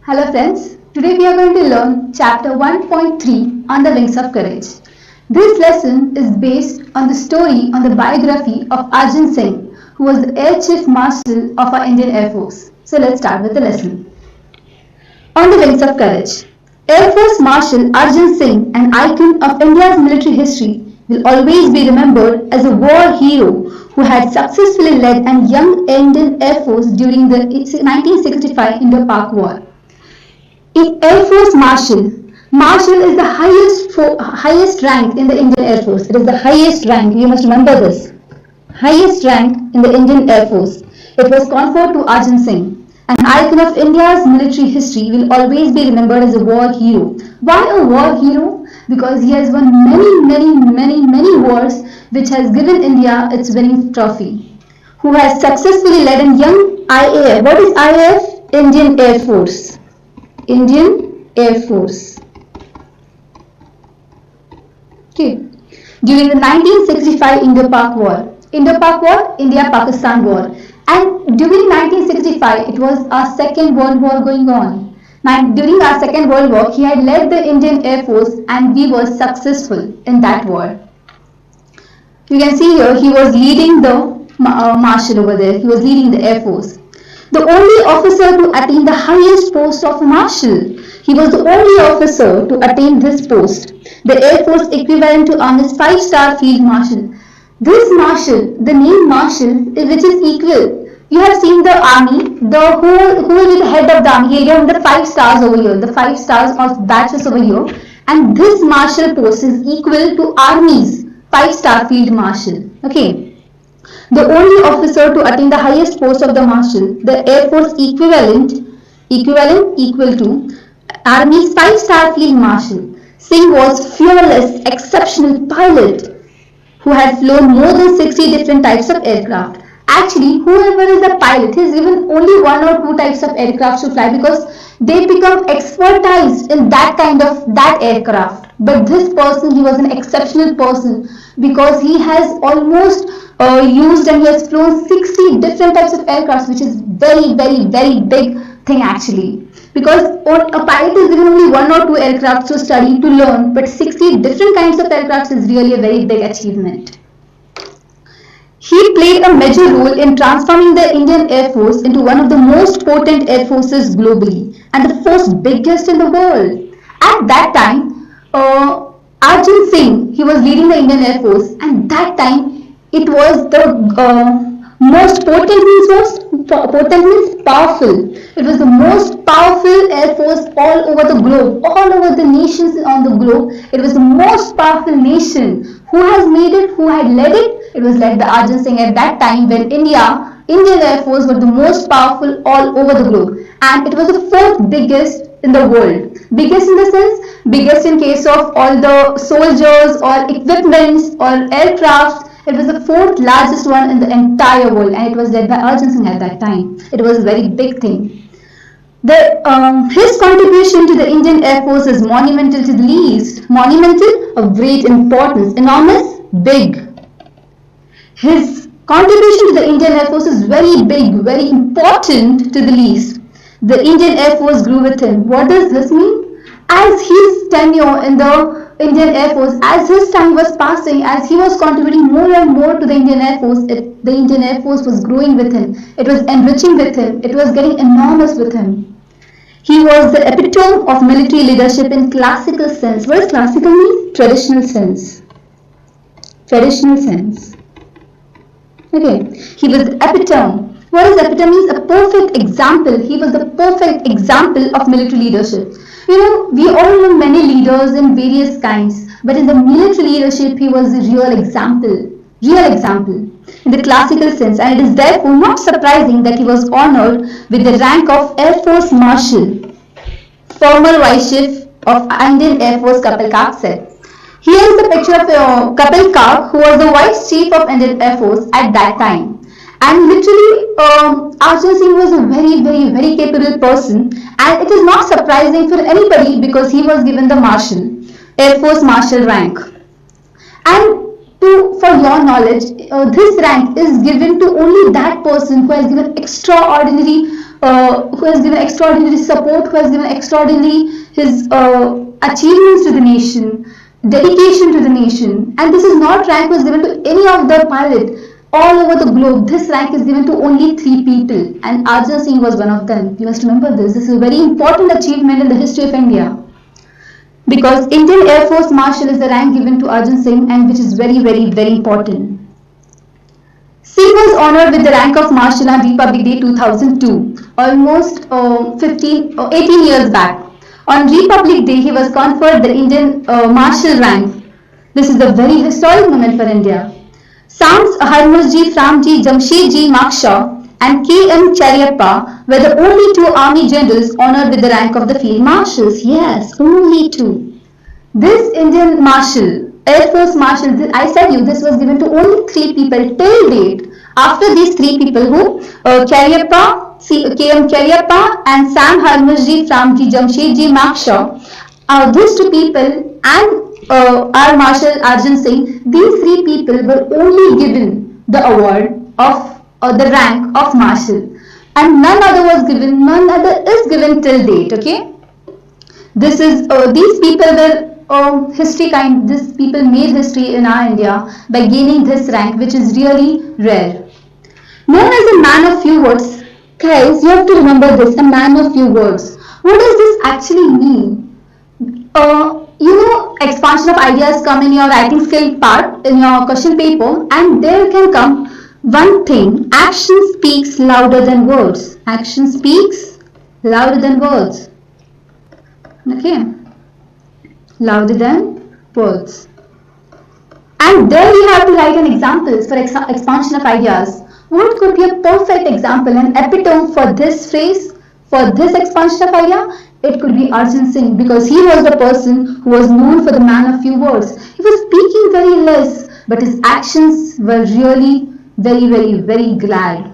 Hello friends, today we are going to learn chapter 1.3 on the wings of courage. This lesson is based on the story on the biography of Arjan Singh, who was the Air Chief Marshal of our Indian Air Force. So let's start with the lesson. On the wings of courage. Air Force Marshal Arjan Singh, an icon of India's military history, will always be remembered as a war hero who had successfully led a young Indian Air Force during the 1965 Indo-Pak War. In Air Force Marshal is the highest rank in the Indian Air Force. It is the highest rank. You must remember this. Highest rank in the Indian Air Force. It was conferred to Arjan Singh. An icon of India's military history, will always be remembered as a war hero. Why a war hero? Because he has won many wars which has given India its winning trophy. Who has successfully led a young IAF. What is IAF? Indian Air Force. Indian Air Force. Okay. During the 1965 Indo-Pak War. Indo-Pak War, India-Pakistan War. And during 1965, it was our Second World War going on. During our Second World War, he had led the Indian Air Force and we were successful in that war. You can see here, he was leading the marshal over there. He was leading the Air Force. The only officer to attain the highest post of marshal. He was the only officer to attain this post. The Air Force equivalent to Army's 5-star Field Marshal. This marshal, the name marshal, which is equal. You have seen the army, who will be the head of the army. Here you have the 5 stars over here, the 5 stars of batches over here. And this marshal post is equal to Army's 5-star Field Marshal. Okay. The only officer to attain the highest post of the marshal, the Air Force equal to Army's 5-star Field Marshal. Singh was fearless, exceptional pilot who had flown more than 60 different types of aircraft. Actually, whoever is a pilot, he is given only 1 or 2 types of aircraft to fly because they become expertized in that aircraft. But this person, he was an exceptional person because he has almost used and he has flown 60 different types of aircraft, which is very big thing actually. Because a pilot is given only 1 or 2 aircraft to study, to learn, but 60 different kinds of aircraft is really a very big achievement. He played a major role in transforming the Indian Air Force into one of the most potent air forces globally and the first biggest in the world. At that time, Arjan Singh, he was leading the Indian Air Force, and that time it was the most potent means powerful. It was the most powerful air force all over the globe, all over the nations on the globe. It was the most powerful nation. Who has made it? Who had led it? It was led by Arjan Singh at that time when Indian Air Force were the most powerful all over the globe, and it was the 4th biggest in the world. Biggest in the sense, biggest in case of all the soldiers or equipments or aircraft. It was the 4th largest one in the entire world, and it was led by Arjan Singh at that time. It was a very big thing. His contribution to the Indian Air Force is monumental to the least. Monumental, of great importance. Enormous, big. His contribution to the Indian Air Force is very big, very important to the least. The Indian Air Force grew with him. What does this mean? As his tenure in the Indian Air Force, as his time was passing, as he was contributing more and more to the Indian Air Force, the Indian Air Force was growing with him. It was enriching with him. It was getting enormous with him. He was the epitome of military leadership in classical sense. What does classical mean? Traditional sense. Traditional sense. Okay. He was the epitome. What does epitome mean? A perfect example. He was the perfect example of military leadership. You know, we all know many leaders in various kinds, but in the military leadership, he was the real example in the classical sense, and it is therefore not surprising that he was honored with the rank of Air Force Marshal. Former Vice Chief of Indian Air Force Kapil Kark said. Here is the picture of Kapil Kark, who was the Vice Chief of Indian Air Force at that time. And literally, Arjan Singh was a very capable person, and it is not surprising for anybody because he was given the Marshal, Air Force Marshal rank. And for your knowledge, this rank is given to only that person who has given extraordinary support, who has given extraordinary his achievements to the nation, dedication to the nation. And this is not rank was given to any of the pilot all over the globe. This rank is given to only 3 people, and Arjan Singh was one of them. You must remember this. This is a very important achievement in the history of India, because Indian Air Force Marshal is the rank given to Arjan Singh, and which is very, very, very important. Singh was honored with the rank of Marshal on Republic Day 2002, almost 18 years back. On Republic Day, he was conferred the Indian Marshal rank. This is a very historic moment for India. Sams Harmurji, Framji, Jamshedji Makshaw and K.M. Chariappa were the only 2 army generals honored with the rank of the Field Marshals. Yes, only 2. This Indian Marshal, Air Force Marshal, I said you, this was given to only 3 people till date. After these 3 people who, Chariappa, K.M. Chariappa and Sam Harmurji, Framji, Jamshedji Makshaw, these 2 people and our Marshal Arjan Singh, these 3 people were only given the award of the rank of Marshal, and none other is given till date. Okay, this is these people were these people made history in our India by gaining this rank, which is really rare. Known as a man of few words, guys, you have to remember this: a man of few words. What does this actually mean? Expansion of ideas come in your writing skill part in your question paper, and there can come one thing: action speaks louder than words. Action speaks louder than words. Okay, louder than words. And there we have to write an examples for expansion of ideas. What could be a perfect example, an epitome for this phrase, for this expansion of idea? It could be Arjan Singh, because he was the person who was known for the man of few words. He was speaking very less, but his actions were really very, very, very glad.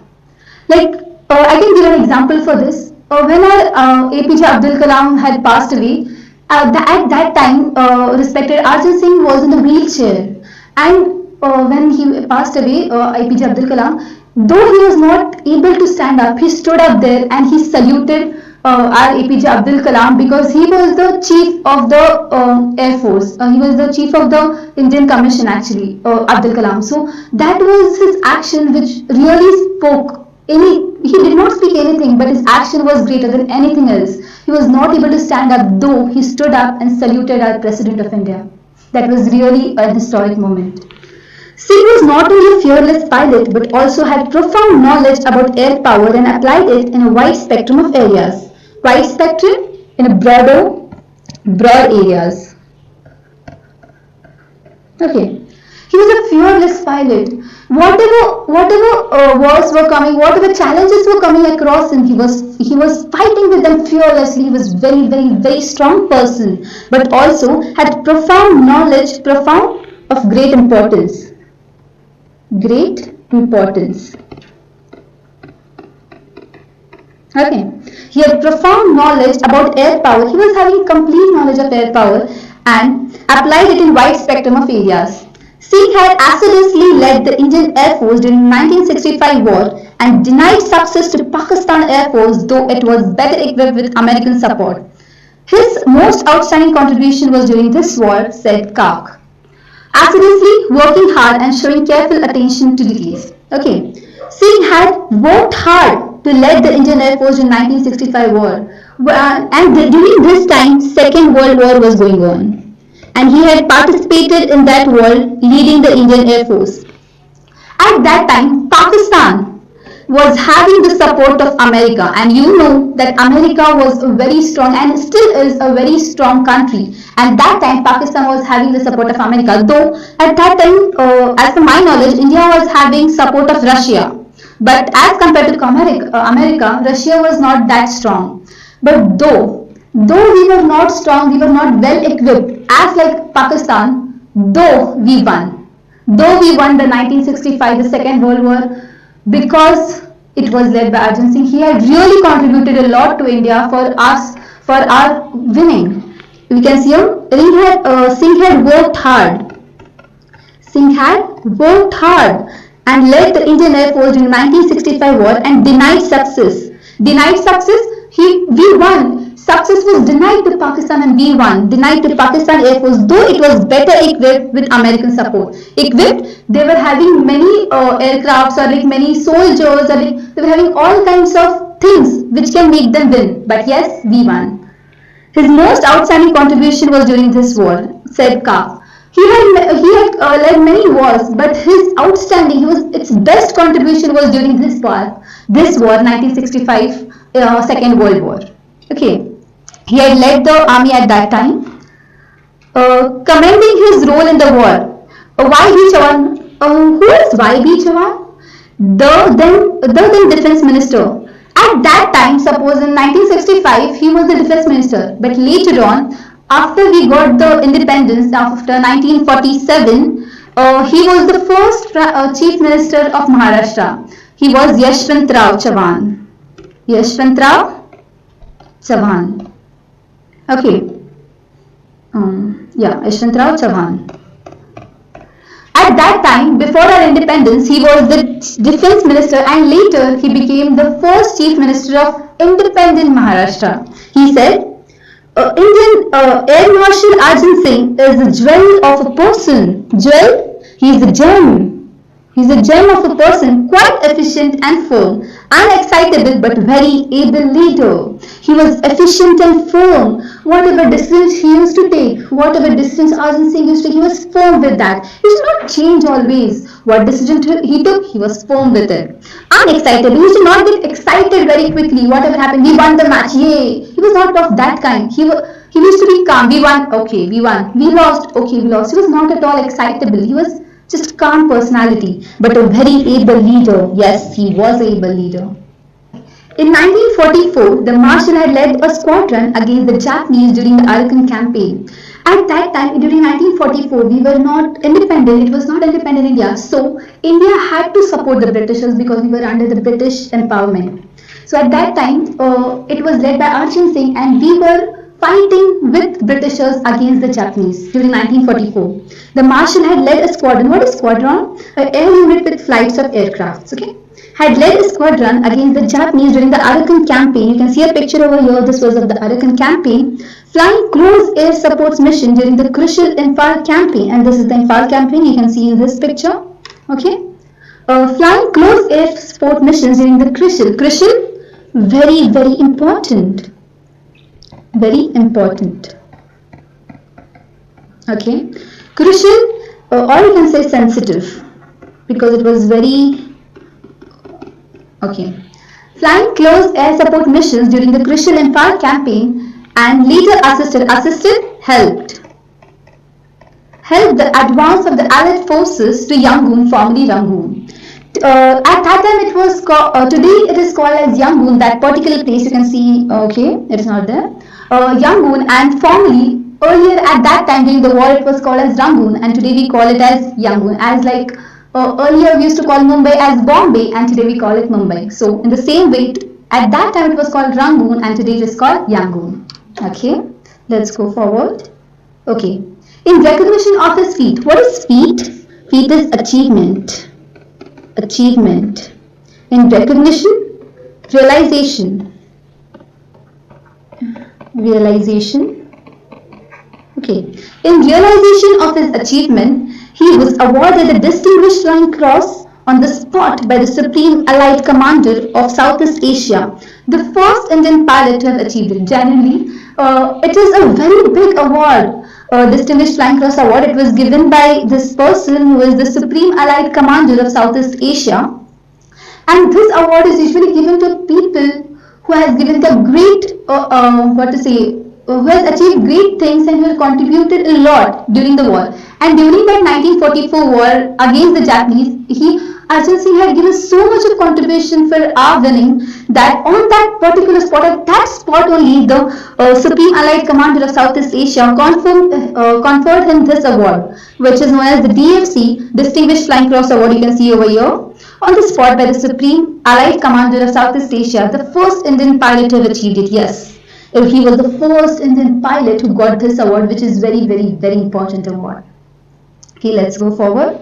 Like, I can give an example for this. When our APJ Abdul Kalam had passed away, at that time, respected Arjan Singh was in the wheelchair. And when he passed away, APJ Abdul Kalam, though he was not able to stand up, he stood up there and he saluted our APJ Abdul Kalam, because he was the chief of the Air Force. He was the chief of the Indian Commission, actually, Abdul Kalam. So that was his action which really spoke. He did not speak anything, but his action was greater than anything else. He was not able to stand up, though he stood up and saluted our President of India. That was really a historic moment. Singh was not only a fearless pilot, but also had profound knowledge about air power and applied it in a wide spectrum of areas. Wide spectrum in a broad areas. Okay. He was a fearless pilot. Whatever wars were coming, whatever challenges were coming across him, he was fighting with them fearlessly. He was very, very, very strong person, but also had profound knowledge, of great importance. Great importance. Okay. He had profound knowledge about air power. He was having complete knowledge of air power and applied it in wide spectrum of areas. Singh had assiduously led the Indian Air Force during the 1965 war and denied success to Pakistan Air Force, though it was better equipped with American support. His most outstanding contribution was during this war, said Kark. Assiduously working hard and showing careful attention to details. Okay. Singh had worked hard to lead the Indian Air Force in 1965 war, and during this time, Second World War was going on, and he had participated in that war, leading the Indian Air Force. At that time, Pakistan was having the support of America, and you know that America was a very strong and still is a very strong country. And that time, Pakistan was having the support of America. Though at that time, as per my knowledge, India was having support of Russia. But as compared to America, Russia was not that strong. But though we were not strong, we were not well equipped, as like Pakistan, though we won the 1965, the Second World War, because it was led by Arjan Singh. He had really contributed a lot to India for our winning. We can see Singh had worked hard. Singh had worked hard and led the Indian Air Force during 1965 war and denied success. Denied success? We won. Success was denied to Pakistan and we won. Denied to Pakistan Air Force, though it was better equipped with American support. Equipped, they were having many aircrafts or like many soldiers or like they were having all kinds of things which can make them win. But yes, we won. His most outstanding contribution was during this war, said Ka. He had led many wars, but his its best contribution was during this war, 1965, Second World War. Okay, he had led the army at that time, commending his role in the war. Y.B. Chauhan, who is Y.B. Chauhan? The then defense minister. At that time, suppose in 1965, he was the defense minister, but later on, after we got the independence, after 1947, he was the first chief minister of Maharashtra. He was Yashwantrao Chauhan. Yashwantrao Chauhan. Okay. Yashwantrao Chauhan. At that time, before our independence, he was the defense minister and later he became the first chief minister of independent Maharashtra. He said, Indian Air Marshal Arjan Singh is a jewel of a person. Jewel? He is a gem. He is a gem of a person, quite efficient and firm, unexcitable but very able leader. He was efficient and firm. Whatever decisions he used to take, whatever decisions Arjan Singh used to take, he was firm with that. He did not change always. What decision he took, he was firm with it. Unexcitable. He used to not get excited very quickly. Whatever happened, we won the match, yay. He was not of that kind. He used to be calm. We won, okay, we won. We lost, okay, we lost. He was not at all excitable. He was just calm personality, but a very able leader. Yes, he was an able leader. In 1944, the Marshal had led a squadron against the Japanese during the Arakan campaign. At that time, during 1944, we were not independent. It was not independent India. So, India had to support the Britishers because we were under the British empowerment. So, at that time, it was led by Arjan Singh and we were fighting with Britishers against the Japanese during 1944. The Marshal had led a squadron. What is squadron? An air unit with flights of aircrafts. Okay, had led a squadron against the Japanese during the Arakan campaign. You can see a picture over here. This was of the Arakan campaign. Flying close air supports mission during the crucial Imphal campaign, and this is the Imphal campaign. You can see in this picture. Okay, flying close air support missions during the crucial. Very, very important. Very important. Okay, crucial or you can say sensitive because it was very okay. Flying close air support missions during the crucial Imphal campaign and later helped the advance of the Allied forces to Yangon, formerly Rangoon. At that time it was called, today it is called as Yangon, that particular place you can see, okay, it is not there. Yangon, and formerly earlier at that time during the war it was called as Rangoon and today we call it as Yangon, as like earlier we used to call Mumbai as Bombay and today we call it Mumbai. So in the same way, at that time it was called Rangoon and today it is called Yangon. Okay, let's go forward. Okay, in recognition of his feat. What is feat? Feat is achievement. Achievement. In recognition, realization. Realization. Okay. In realization of his achievement, he was awarded the Distinguished Flying Cross on the spot by the Supreme Allied Commander of Southeast Asia, the first Indian pilot to have achieved it. Generally, it is a very big award, Distinguished Flying Cross award. It was given by this person who is the Supreme Allied Commander of Southeast Asia, and this award is usually given to people who has given the great, who has achieved great things and who has contributed a lot during the war. And during that 1944 war against the Japanese, Arjan Singh had given so much of contribution for our winning that on that particular spot, at that spot only, the Supreme Allied Commander of Southeast Asia conferred him this award, which is known as the DFC, Distinguished Flying Cross Award. You can see over here. On the spot by the Supreme Allied Commander of Southeast Asia, the first Indian pilot to have achieved it. Yes, he was the first Indian pilot who got this award, which is very, very, very important award. Okay, let's go forward.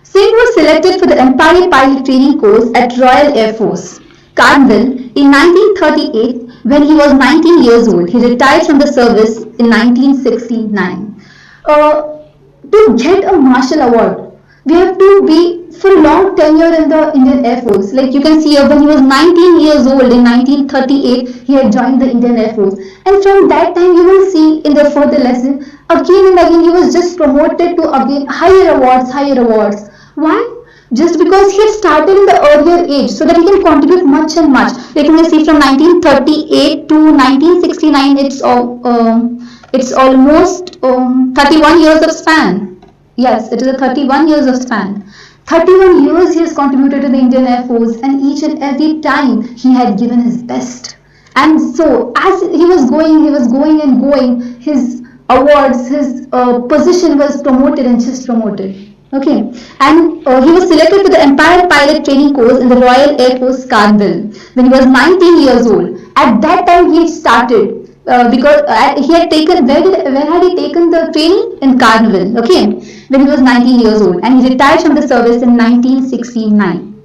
Singh was selected for the Empire Pilot Training Course at Royal Air Force, Carnival, in 1938 when he was 19 years old. He retired from the service in 1969. To get a Marshal Award, we have to be for long tenure in the Indian Air Force. Like you can see here, when he was 19 years old in 1938, he had joined the Indian Air Force. And from that time, you will see in the further lesson, again and again, he was just promoted to again higher awards. Why? Just because he had started in the earlier age, so that he can contribute much and much. Like you can see from 1938 to 1969, it's almost 31 years of span. Yes, it is a 31 years of span. 31 years he has contributed to the Indian Air Force, and each and every time he had given his best. And so as he was going and going, his awards, his position was promoted and just promoted. Okay, and he was selected for the Empire Pilot Training Course in the Royal Air Force Carnival when he was 19 years old. At that time he started because he had taken, where had he taken the training? In Carnival, okay, when he was 19 years old, and he retired from the service in 1969.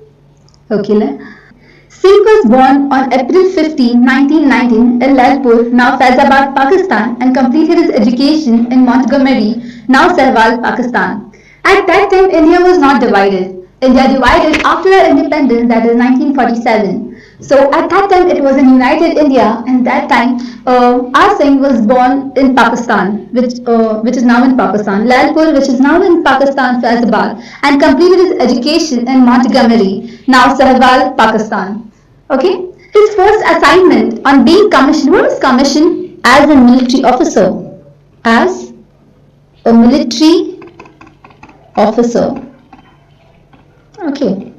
Okay, Singh was born on April 15, 1919 in Lalpur, now Faizabad, Pakistan, and completed his education in Montgomery, now Sehwal, Pakistan. At that time, India was not divided. India divided after our independence, that is 1947. So at that time, it was a united India, and that time, our Singh was born in Pakistan, which is now in Pakistan, Lalpur, which is now in Pakistan, Faizabad, and completed his education in Montgomery, now Sehwal, Pakistan. Okay, his first assignment on being commissioned, what is commissioned? As a military officer. As a military officer. Okay.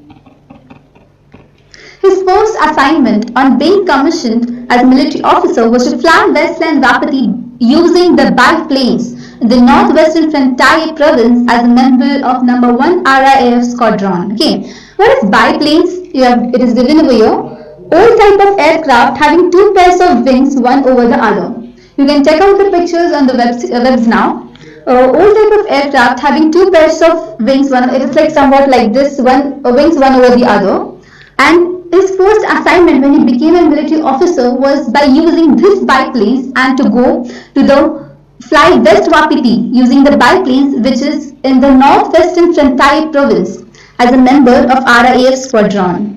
His first assignment on being commissioned as military officer was to fly Westland Revati using the biplanes in the northwestern Frontier province as a member of number 1 RAF squadron. Okay, what is biplanes? It is given over here. All type of aircraft having two pairs of wings, one over the other. You can check out the pictures on the webs now. All type of aircraft having two pairs of wings, it is like somewhat like this, wings one over the other. And his first assignment when he became a military officer was by using this biplanes and to go to the fly West Wapiti using the biplanes, which is in the northwestern Frontier province, as a member of RAF squadron.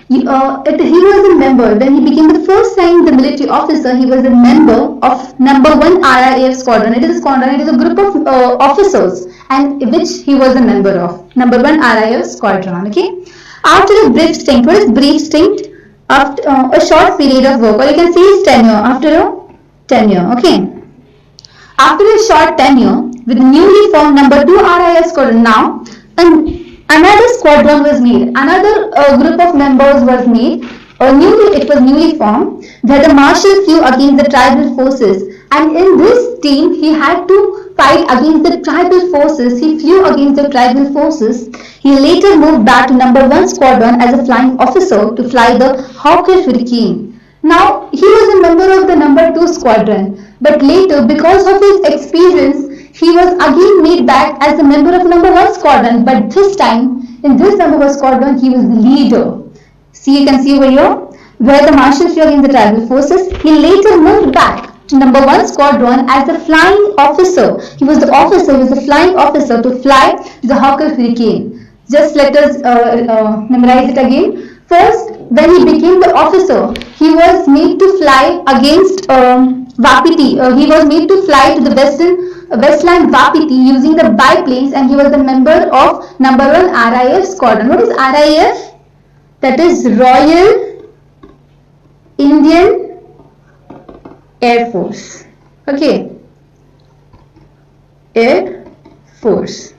He was a member, when he became the first time the military officer, he was a member of number 1 RAF squadron. It is a squadron, it is a group of officers, and which he was a member of, number 1 RAF squadron. Okay. After a brief stint, what is brief stint? After a short period of work, or you can say his tenure, after a tenure. Okay. After a short tenure with newly formed number 2 RAF squadron, now another squadron was made, another group of members was made, it was newly formed, where the marshal flew against the tribal forces, and in this team he had to fight against the tribal forces. He flew against the tribal forces. He later moved back to number 1 squadron as a flying officer to fly the Hawker Hurricane. Now he was a member of the number 2 squadron, but later, because of his experience, he was again made back as a member of number 1 squadron, but this time, in this number 1 squadron, he was the leader. See, you can see over here, where the marshal flew against the tribal forces. He later moved back to number 1 squadron as a flying officer. He was the officer, he was the flying officer to fly the Hawker Hurricane. Just let us memorize it again. First, when he became the officer, he was made to fly against Wapiti. He was made to fly to the Westland Wapiti using the biplanes, and he was a member of number 1 RAF squadron. What is RAF? That is Royal Indian Air Force. Okay. Air Force.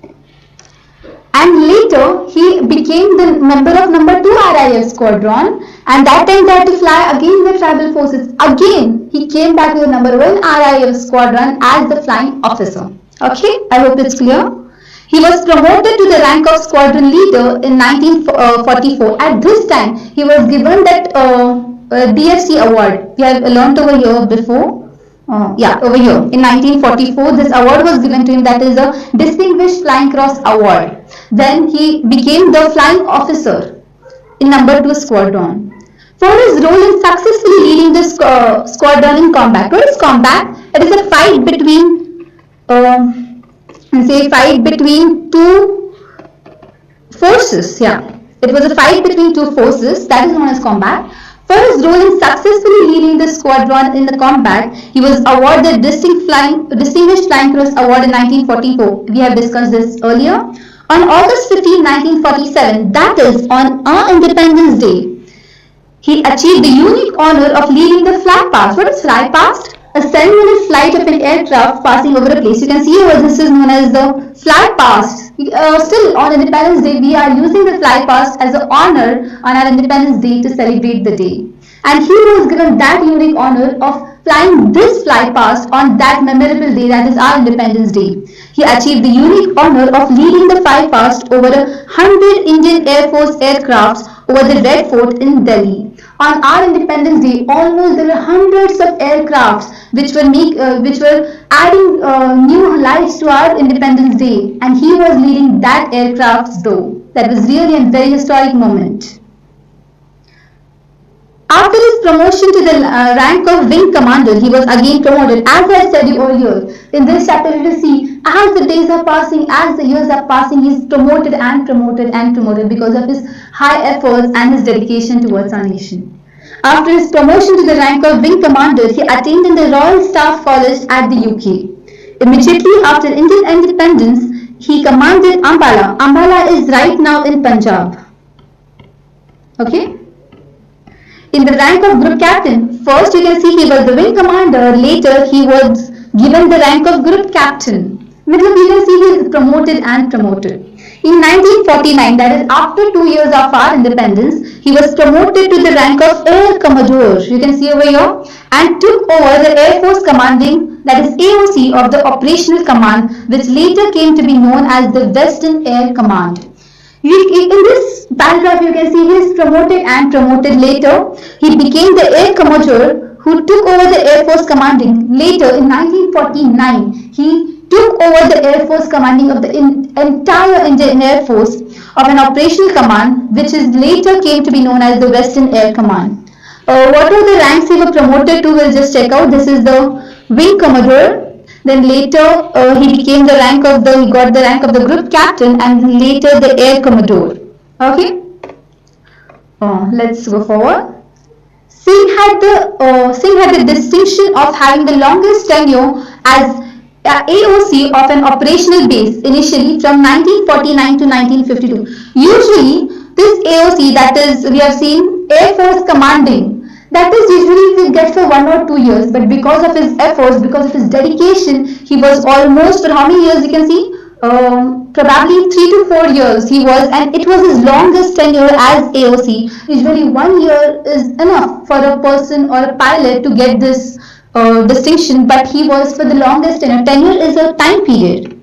And later he became the member of number 2 RAF squadron, and that time they had to fly against the tribal forces. Again he came back to the number 1 RAF squadron as the flying officer. Okay, I hope it's clear. He was promoted to the rank of squadron leader in 1944. At this time he was given that DFC award. We have learnt over here before. Yeah, over here. In 1944, this award was given to him, that is the Distinguished Flying Cross Award. Then he became the flying officer in number 2 squadron. For his role in successfully leading the squadron in combat. What is combat? It is a fight between, fight between two forces. Yeah, it was a fight between two forces, that is known as combat. For his role in successfully leading the squadron in the combat, he was awarded the Distinguished Flying Cross Award in 1944. We have discussed this earlier. On August 15, 1947, that is on our Independence Day, he achieved the unique honor of leading the flag past. What is flag past? A ceremonial flight of an aircraft passing over a place. You can see over this is known as the flag past. Still on Independence Day, we are using the flag past as an honor on our Independence Day to celebrate the day. And he was given that unique honor of flying this flag past on that memorable day, that is our Independence Day. He achieved the unique honor of leading the flag past over 100 Indian Air Force aircrafts over the Red Fort in Delhi. On our Independence Day, almost there were hundreds of aircrafts which were adding new lives to our Independence Day, and he was leading that aircraft though. That was really a very historic moment. After his promotion to the rank of Wing Commander, he was again promoted, as I said earlier. In this chapter, you will see, as the days are passing, as the years are passing, he is promoted and promoted and promoted because of his high efforts and his dedication towards our nation. After his promotion to the rank of Wing Commander, he attained in the Royal Staff College at the UK. Immediately after Indian independence, he commanded Ambala. Ambala is right now in Punjab. Okay? In the rank of Group Captain, first you can see he was the Wing Commander, later he was given the rank of Group Captain. Middle you can see he is promoted and promoted. In 1949, that is after 2 years of our independence, he was promoted to the rank of Air Commodore, you can see over here, and took over the Air Force Commanding, that is AOC of the Operational Command, which later came to be known as the Western Air Command. In this paragraph, you can see he is promoted and promoted later. He became the Air Commodore who took over the Air Force Commanding. Later, in 1949, he took over the Air Force Commanding of the entire Indian Air Force of an Operational Command, which is later came to be known as the Western Air Command. What are the ranks he was promoted to? We'll just check out. This is the Wing Commodore. Then later he became the rank of he got the rank of the Group Captain, and later the Air Commodore. Okay. Let's go forward. Singh had the distinction of having the longest tenure as AOC of an operational base, initially from 1949 to 1952. Usually this AOC, that is, we have seen Air Force Commanding, that is usually we get for 1 or 2 years, but because of his efforts, because of his dedication, he was almost, for how many years you can see? Probably 3 to 4 years he was, and it was his longest tenure as AOC. Usually 1 year is enough for a person or a pilot to get this distinction, but he was for the longest tenure. Tenure is a time period.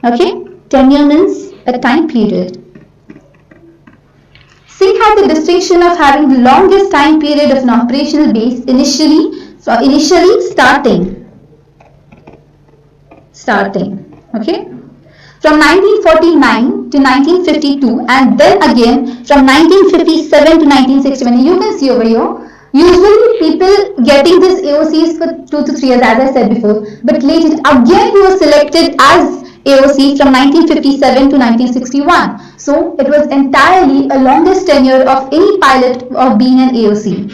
Okay? Tenure means a time period. Singh had the distinction of having the longest time period of an operational base, initially starting. Okay? From 1949 to 1952, and then again from 1957 to 1961. You can see over here, usually people getting this AOCs for 2 to 3 years, as I said before, but later again he was selected as AOC from 1957 to 1961. So it was entirely a longest tenure of any pilot of being an AOC.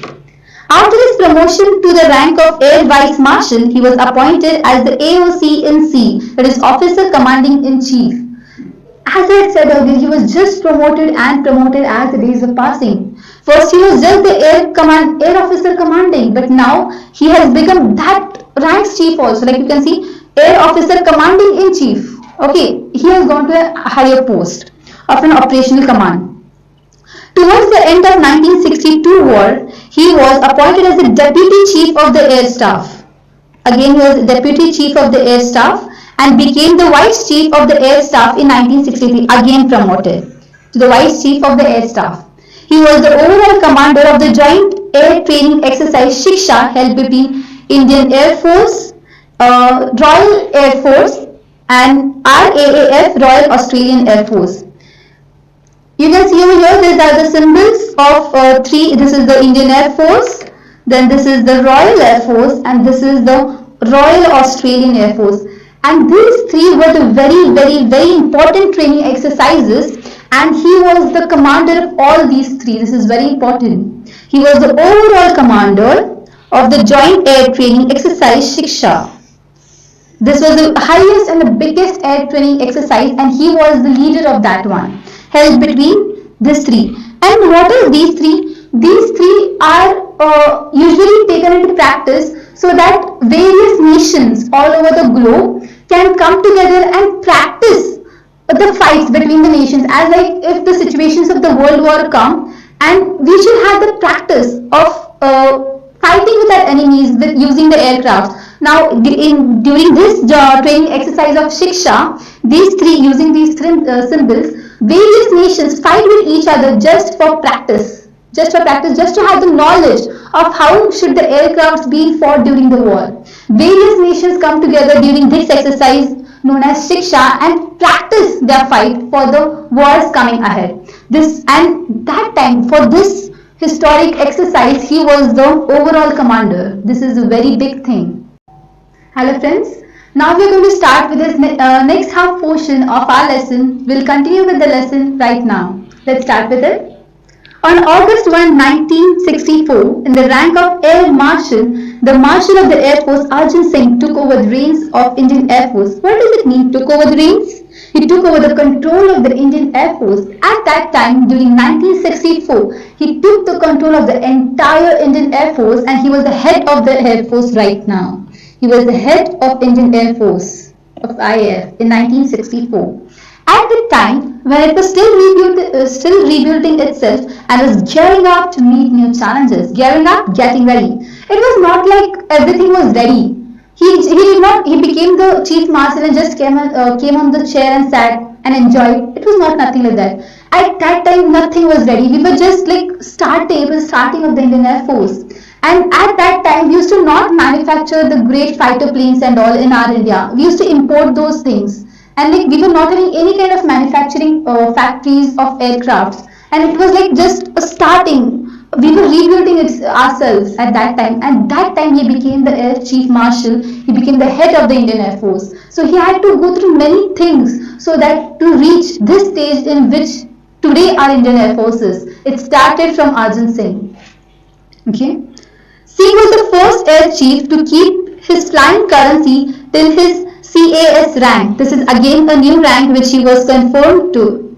After his promotion to the rank of Air Vice Marshal, he was appointed as the AOC in C, that is Officer Commanding in Chief. As I had said earlier, he was just promoted and promoted as the days were passing. First he was just the Air Officer Commanding, but now he has become that rank's chief also. Like you can see, Air Officer Commanding in Chief. Okay, he has gone to a higher post of an operational command. Towards the end of 1962 war, he was appointed as the Deputy Chief of the Air Staff. Again, he was Deputy Chief of the Air Staff and became the Vice Chief of the Air Staff in 1963, again promoted to the Vice Chief of the Air Staff. He was the overall commander of the Joint Air Training Exercise Shiksha held between Indian Air Force, Royal Air Force, and RAAF, Royal Australian Air Force. You can see over here, these are the symbols of three. This is the Indian Air Force, then this is the Royal Air Force, and this is the Royal Australian Air Force. And these three were the very important training exercises, and he was the commander of all these three. This is very important. He was the overall commander of the Joint Air Training Exercise Shiksha. This was the highest and the biggest air training exercise, and he was the leader of that one, held between these three. And what is these three? These three are usually taken into practice so that various nations all over the globe can come together and practice the fights between the nations, as like if the situations of the world war come, and we should have the practice of fighting with our enemies with using the aircraft. Now during this training exercise of Shiksha, using these three symbols, various nations fight with each other just for practice, just to have the knowledge of how should the aircrafts be fought during the war. Various nations come together during this exercise known as Shiksha and practice their fight for the wars coming ahead. That time, for this historic exercise, he was the overall commander. This is a very big thing. Hello friends, now we are going to start with this next half portion of our lesson. We'll continue with the lesson right now. Let's start with it. On August 1, 1964, in the rank of Air Marshal, the Marshal of the Air Force Arjan Singh took over the reins of Indian Air Force. What does it mean, took over the reins? He took over the control of the Indian Air Force. At that time, during 1964, he took the control of the entire Indian Air Force, and he was the head of the Air Force right now. He was the head of Indian Air Force, of IAF, in 1964. At the time when it was still rebuilding itself and was gearing up to meet new challenges, getting ready. It was not like everything was ready. He became the chief marshal and just came on the chair and sat and enjoyed. It was not nothing like that. At that time, nothing was ready. We were just like starting. It was starting of the Indian Air Force. And at that time, we used to not manufacture the great fighter planes and all in our India. We used to import those things. And like we were not having any kind of manufacturing factories of aircrafts. And it was like just a starting. We were rebuilding it ourselves at that time. And that time he became the Air Chief Marshal. He became the head of the Indian Air Force. So he had to go through many things so that to reach this stage in which today our Indian Air Force is. It started from Arjan Singh. Okay. Singh was the first Air Chief to keep his flying currency till his CAS rank. This is again a new rank which he was confirmed to.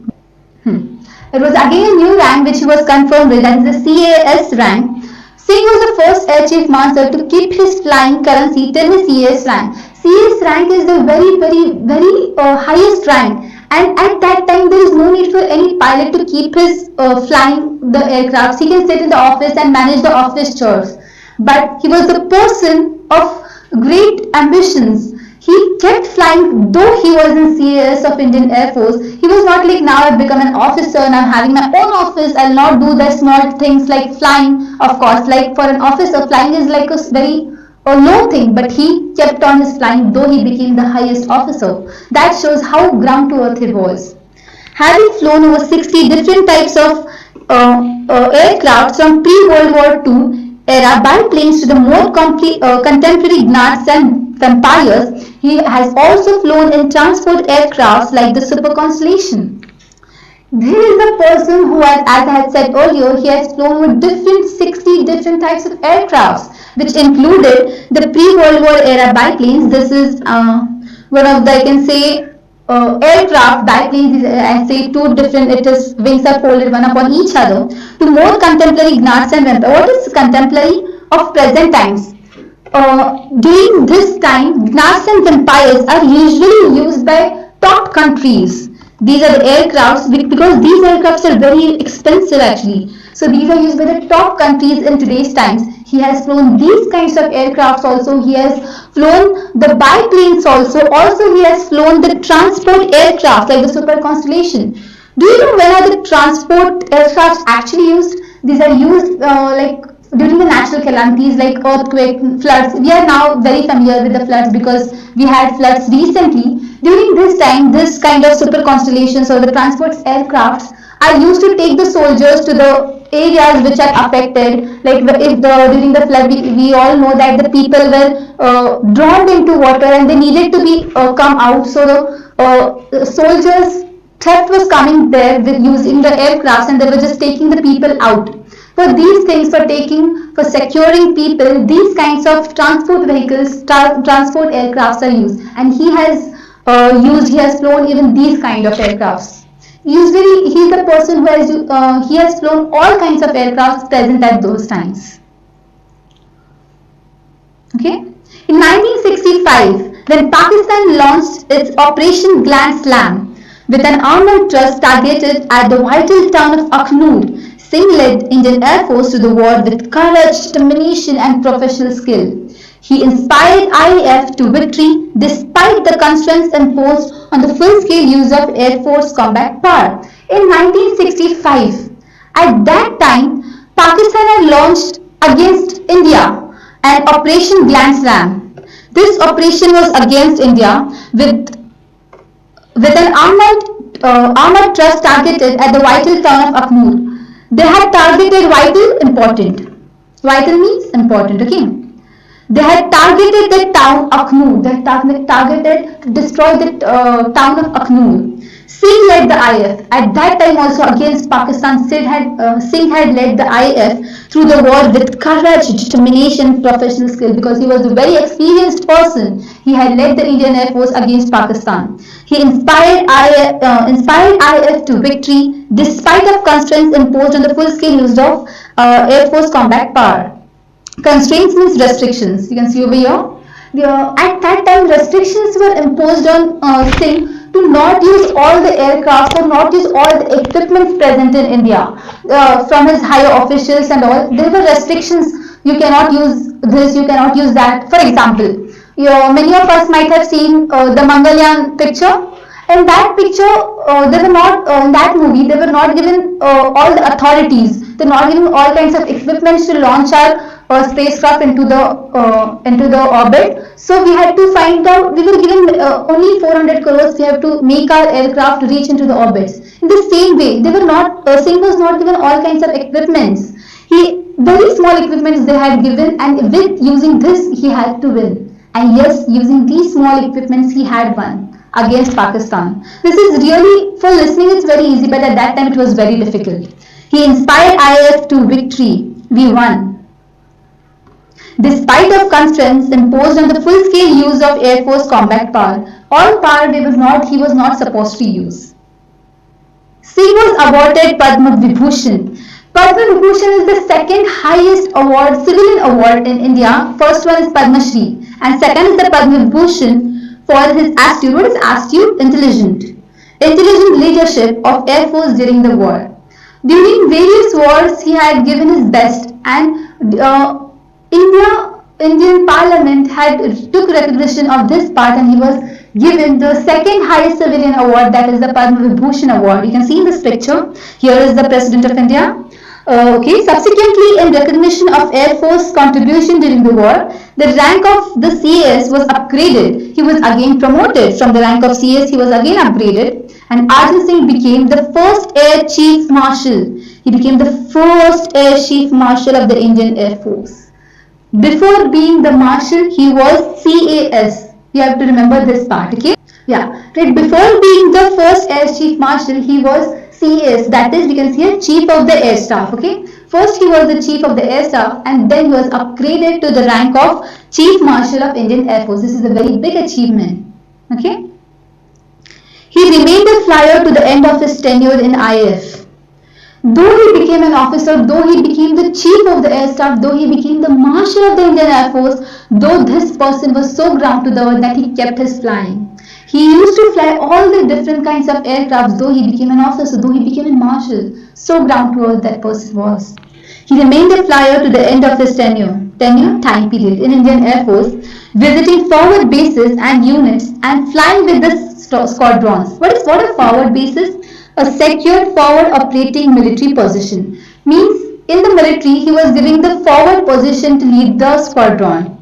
It was again a new rank which he was confirmed with, that is the CAS rank. Singh was the first Air Chief Marshal to keep his flying currency till his CAS rank. CAS rank is the very highest rank, and at that time there is no need for any pilot to keep his flying the aircrafts. He can sit in the office and manage the office chores. But he was the person of great ambitions. He kept flying, though he was in CAS of Indian Air Force. He was not like, now I've become an officer and I'm having my own office, I'll not do the small things like flying. Of course, like for an officer, flying is like a very low thing, but he kept on his flying, though he became the highest officer. That shows how ground to earth he was. Having flown over 60 different types of aircraft from pre-World War II era biplanes to the more contemporary Gnats and Vampires, he has also flown in transport aircrafts like the Super Constellation. There is a person who has, as I had said earlier, he has flown with 60 different types of aircrafts, which included the pre-World War era biplanes. This is one of the, I can say, aircraft biplanes. I say two different, it is wings are folded one upon each other, to more contemporary Gnats and Vampires. What is contemporary? Of present times. During this time, Gnats and Vampires are usually used by top countries. These are the aircrafts, because these aircrafts are very expensive actually. So these are used by the top countries in today's times. He has flown these kinds of aircrafts also. He has flown the biplanes also. Also he has flown the transport aircraft like the Super Constellation. Do you know when are the transport aircrafts actually used? These are used during the natural calamities like earthquake, floods. We are now very familiar with the floods because we had floods recently. During this time, this kind of super constellations or the transport aircrafts are used to take the soldiers to the areas which are affected. Like if during the flood, we all know that the people were drowned into water and they needed to be come out. So the soldiers theft was coming there with using the aircrafts, and they were just taking the people out. For these things, for securing people, these kinds of transport vehicles, transport aircrafts are used, and he has flown even these kind of aircrafts. Usually, he is the person who has flown all kinds of aircrafts present at those times. Okay. In 1965, when Pakistan launched its Operation Grand Slam with an armored truss targeted at the vital town of Akhnoor, Singh led Indian Air Force to the war with courage, determination and professional skill. He inspired IAF to victory despite the constraints imposed on the full-scale use of Air Force combat power. In 1965, at that time, Pakistan had launched against India an Operation Grand Slam. This operation was against India with an armored truss targeted at the vital town of Akhnoor. They had targeted vital, important. Vital means important, okay? They had targeted the town Akhnoor. They had targeted to destroy the town of Akhnoor. Singh led the IF. At that time also against Pakistan, Singh had led the IF through the war with courage, determination, professional skill, because he was a very experienced person. He had led the Indian Air Force against Pakistan. He inspired IF to victory despite of constraints imposed on the full-scale use of Air Force combat power. Constraints means restrictions. You can see over here. At that time, restrictions were imposed on Singh to not use all the aircraft or not use all the equipment present in India from his higher officials and all. There were restrictions. You cannot use this, you cannot use that. For example, many of us might have seen the Mangalyaan picture. In that picture, they were not in that movie. They were not given all the authorities. They were not given all kinds of equipment to launch our spacecraft into the orbit. So we had to find out. We were given only 400 crores. We have to make our aircraft reach into the orbits. In the same way, they were not. Singh was not given all kinds of equipments. Very small equipments they had given, and with using this, he had to win. And yes, using these small equipments, he had won against Pakistan. This is really, for listening it's very easy, but at that time it was very difficult. He inspired IAF to victory. We won. Despite of constraints imposed on the full-scale use of Air Force combat power, all power he was not supposed to use. Singh was awarded Padma Vibhushan. Padma Vibhushan is the second highest award, civilian award in India. First one is Padma Shri and second is the Padma Vibhushan for his astute. What is astute? Intelligent leadership of Air Force during the war. During various wars, he had given his best, and Indian Parliament took recognition of this part, and he was given the second highest civilian award, that is the Padma Vibhushan award. You can see in this picture. Here is the President of India. Subsequently, in recognition of Air Force contribution during the war, the rank of the CAS was upgraded. He was again promoted from the rank of CAS. He was again upgraded, and Arjan Singh became the first Air Chief Marshal. He became the first Air Chief Marshal of the Indian Air Force. Before being the Marshal, he was CAS. You have to remember this part, okay? Yeah, right. Before being the first Air Chief Marshal, he was CAS, that is, we can see here, Chief of the Air Staff, okay? First he was the Chief of the Air Staff, and then he was upgraded to the rank of Chief Marshal of Indian Air Force. This is a very big achievement, okay? He remained a flyer to the end of his tenure in IAF. Though he became an officer, though he became the Chief of the Air Staff, though he became the Marshal of the Indian Air Force, though this person was so ground to the earth that he kept his flying. He used to fly all the different kinds of aircrafts, though he became an officer, though he became a marshal. So ground to earth that person was. He remained a flyer to the end of his time period in Indian Air Force, visiting forward bases and units and flying with the squadrons. What are forward bases? A secured forward operating military position. Means in the military, he was giving the forward position to lead the squadron.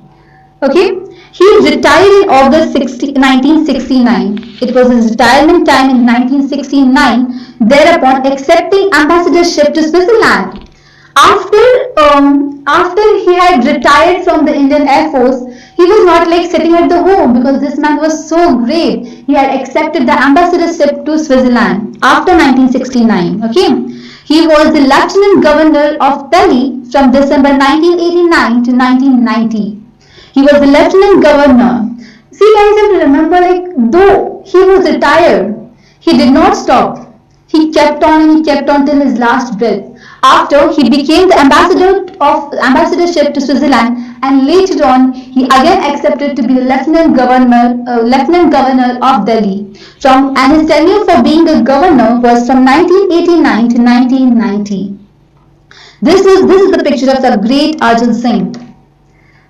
Okay, he retired in August 1969. It was his retirement time in 1969, thereupon accepting ambassadorship to Switzerland. After he had retired from the Indian Air Force, he was not like sitting at the home, because this man was so great. He had accepted the ambassadorship to Switzerland after 1969. Okay, he was the Lieutenant Governor of Delhi from December 1989 to 1990. He was the Lieutenant Governor. See guys, you have to remember, like, though he was retired, he did not stop. He kept on and he kept on till his last breath. After, he became the ambassadorship to Switzerland, and later on he again accepted to be the Lieutenant Governor of Delhi. And his tenure for being a governor was from 1989 to 1990. This is the picture of the great Arjan Singh.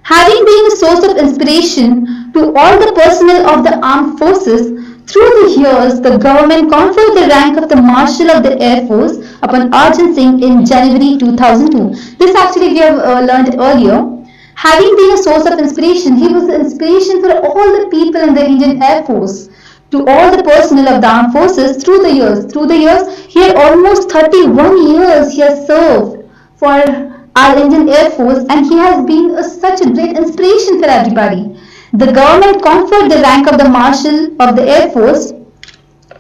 Having been a source of inspiration to all the personnel of the armed forces, through the years, the government conferred the rank of the Marshal of the Air Force upon Arjan Singh in January 2002. This actually we have learned earlier. Having been a source of inspiration, he was the inspiration for all the people in the Indian Air Force, to all the personnel of the armed forces through the years. Through the years, he had almost 31 years he has served for our Indian Air Force, and he has been such a great inspiration for everybody. The government conferred the rank of the Marshal of the Air Force.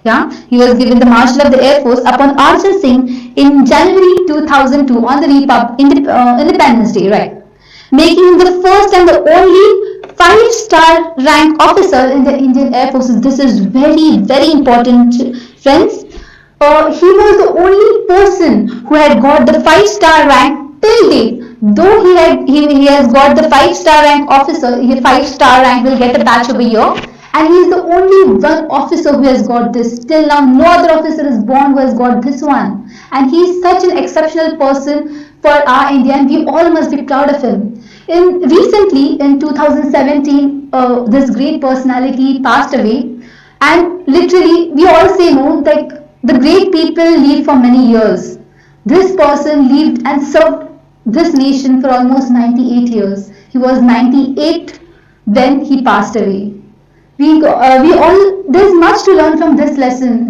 Yeah, he was given the Marshal of the Air Force upon Arjan Singh in January 2002 on the Independence Day, right? Making him the first and the only 5-star rank officer in the Indian Air Forces. This is very, very important, friends. He was the only person who had got the 5-star rank till date. Though he has got the 5-star rank officer, 5-star rank will get a badge over here, and he is the only one officer who has got this. Till now, no other officer is born who has got this one, and he is such an exceptional person for our India, and we all must be proud of him. Recently, in 2017, this great personality passed away, and literally we all say no, like the great people live for many years. This person lived and served this nation for almost 98 years. He was 98 when he passed away. There's much to learn from this lesson.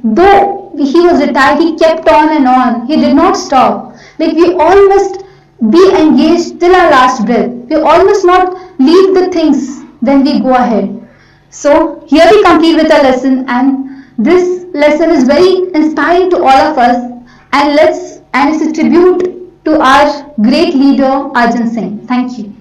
Though he was retired, he kept on and on. He did not stop. Like, we all must be engaged till our last breath. We all must not leave the things when we go ahead. So here we complete with our lesson, and this lesson is very inspiring to all of us, and it's a tribute to our great leader Arjan Singh. Thank you.